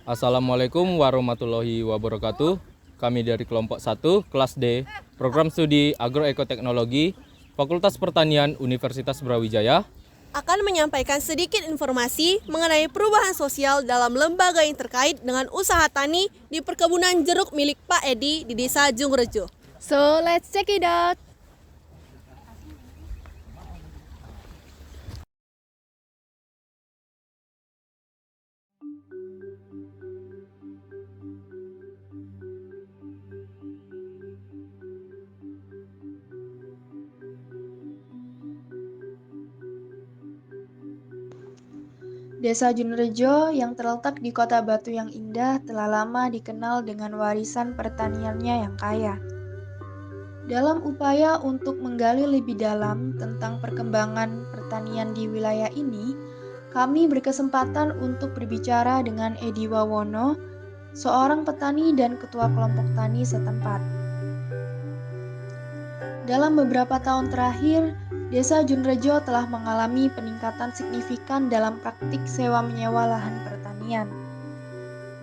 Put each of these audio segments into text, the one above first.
Assalamualaikum warahmatullahi wabarakatuh. Kami dari kelompok 1, kelas D, program studi Agroekoteknologi, Fakultas Pertanian Universitas Brawijaya, akan menyampaikan sedikit informasi mengenai perubahan sosial dalam lembaga yang terkait dengan usaha tani di perkebunan jeruk milik Pak Edi di Desa Jungrejo. So, let's check it out. Desa Jungrejo yang terletak di Kota Batu yang indah telah lama dikenal dengan warisan pertaniannya yang kaya. Dalam upaya untuk menggali lebih dalam tentang perkembangan pertanian di wilayah ini, kami berkesempatan untuk berbicara dengan Edi Wawono, seorang petani dan ketua kelompok tani setempat. Dalam beberapa tahun terakhir, Desa Jungrejo telah mengalami peningkatan signifikan dalam praktik sewa-menyewa lahan pertanian.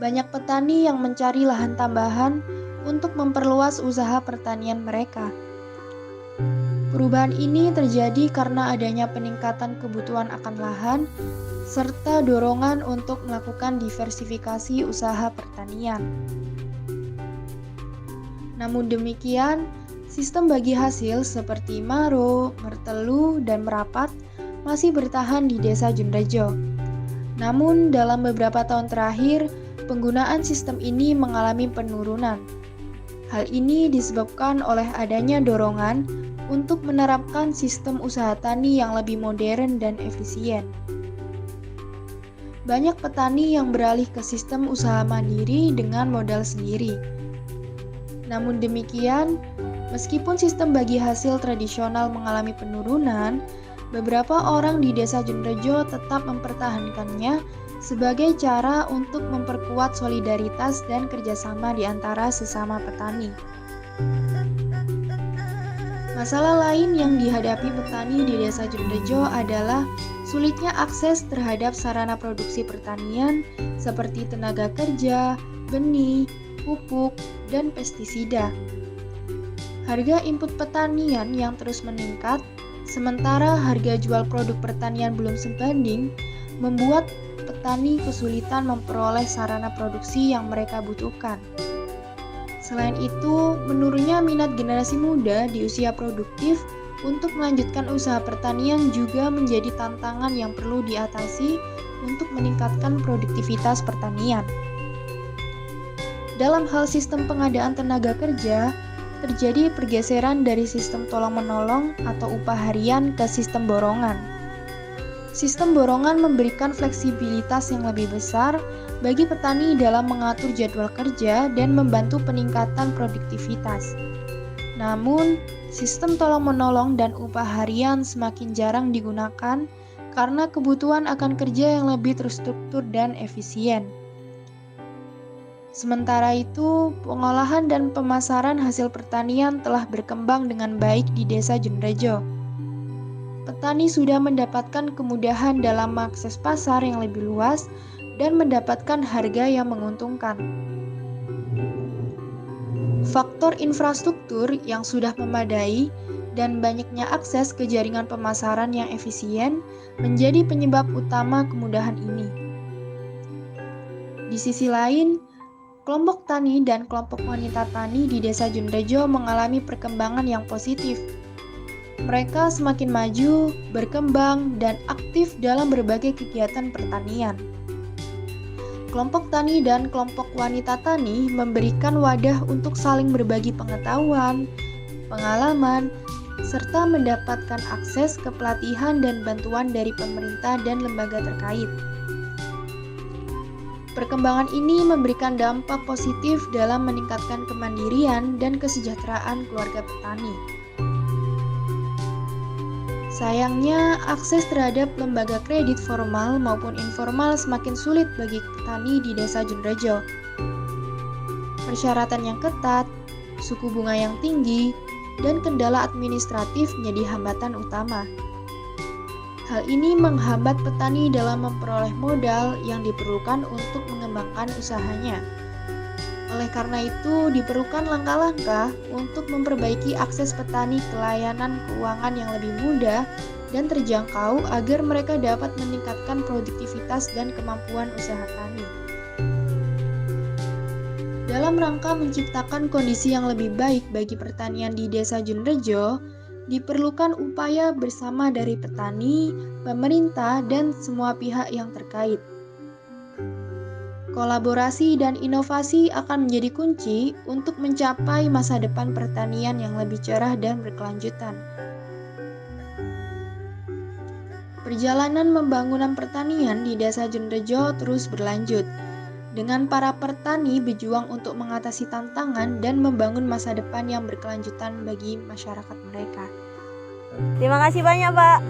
Banyak petani yang mencari lahan tambahan untuk memperluas usaha pertanian mereka. Perubahan ini terjadi karena adanya peningkatan kebutuhan akan lahan, serta dorongan untuk melakukan diversifikasi usaha pertanian. Namun demikian, sistem bagi hasil seperti maro, mertelu, dan merapat masih bertahan di Desa Jungrejo. Namun dalam beberapa tahun terakhir, penggunaan sistem ini mengalami penurunan. Hal ini disebabkan oleh adanya dorongan untuk menerapkan sistem usaha tani yang lebih modern dan efisien. Banyak petani yang beralih ke sistem usaha mandiri dengan modal sendiri. Namun demikian, meskipun sistem bagi hasil tradisional mengalami penurunan, beberapa orang di Desa Jungrejo tetap mempertahankannya sebagai cara untuk memperkuat solidaritas dan kerjasama di antara sesama petani. Masalah lain yang dihadapi petani di Desa Jungrejo adalah sulitnya akses terhadap sarana produksi pertanian seperti tenaga kerja, benih, pupuk, dan pestisida. Harga input pertanian yang terus meningkat, sementara harga jual produk pertanian belum sebanding, membuat petani kesulitan memperoleh sarana produksi yang mereka butuhkan. Selain itu, menurunnya minat generasi muda di usia produktif untuk melanjutkan usaha pertanian juga menjadi tantangan yang perlu diatasi untuk meningkatkan produktivitas pertanian. Dalam hal sistem pengadaan tenaga kerja, terjadi pergeseran dari sistem tolong-menolong atau upah harian ke sistem borongan. Sistem borongan memberikan fleksibilitas yang lebih besar bagi petani dalam mengatur jadwal kerja dan membantu peningkatan produktivitas. Namun, sistem tolong-menolong dan upah harian semakin jarang digunakan karena kebutuhan akan kerja yang lebih terstruktur dan efisien. Sementara itu, pengolahan dan pemasaran hasil pertanian telah berkembang dengan baik di Desa Jungrejo. Petani sudah mendapatkan kemudahan dalam mengakses pasar yang lebih luas dan mendapatkan harga yang menguntungkan. Faktor infrastruktur yang sudah memadai dan banyaknya akses ke jaringan pemasaran yang efisien menjadi penyebab utama kemudahan ini. Di sisi lain, kelompok tani dan kelompok wanita tani di Desa Jungrejo mengalami perkembangan yang positif. Mereka semakin maju, berkembang, dan aktif dalam berbagai kegiatan pertanian. Kelompok tani dan kelompok wanita tani memberikan wadah untuk saling berbagi pengetahuan, pengalaman, serta mendapatkan akses ke pelatihan dan bantuan dari pemerintah dan lembaga terkait. Perkembangan ini memberikan dampak positif dalam meningkatkan kemandirian dan kesejahteraan keluarga petani. Sayangnya, akses terhadap lembaga kredit formal maupun informal semakin sulit bagi petani di Desa Jungrejo. Persyaratan yang ketat, suku bunga yang tinggi, dan kendala administratif menjadi hambatan utama. Hal ini menghambat petani dalam memperoleh modal yang diperlukan untuk mengembangkan mengembangkan usahanya. Oleh karena itu, diperlukan langkah-langkah untuk memperbaiki akses petani ke layanan keuangan yang lebih mudah dan terjangkau agar mereka dapat meningkatkan produktivitas dan kemampuan usaha tani. Dalam rangka menciptakan kondisi yang lebih baik bagi pertanian di Desa Junrejo, diperlukan upaya bersama dari petani, pemerintah, dan semua pihak yang terkait. Kolaborasi dan inovasi akan menjadi kunci untuk mencapai masa depan pertanian yang lebih cerah dan berkelanjutan. Perjalanan pembangunan pertanian di Desa Junrejo terus berlanjut, dengan para petani berjuang untuk mengatasi tantangan dan membangun masa depan yang berkelanjutan bagi masyarakat mereka. Terima kasih banyak, Pak.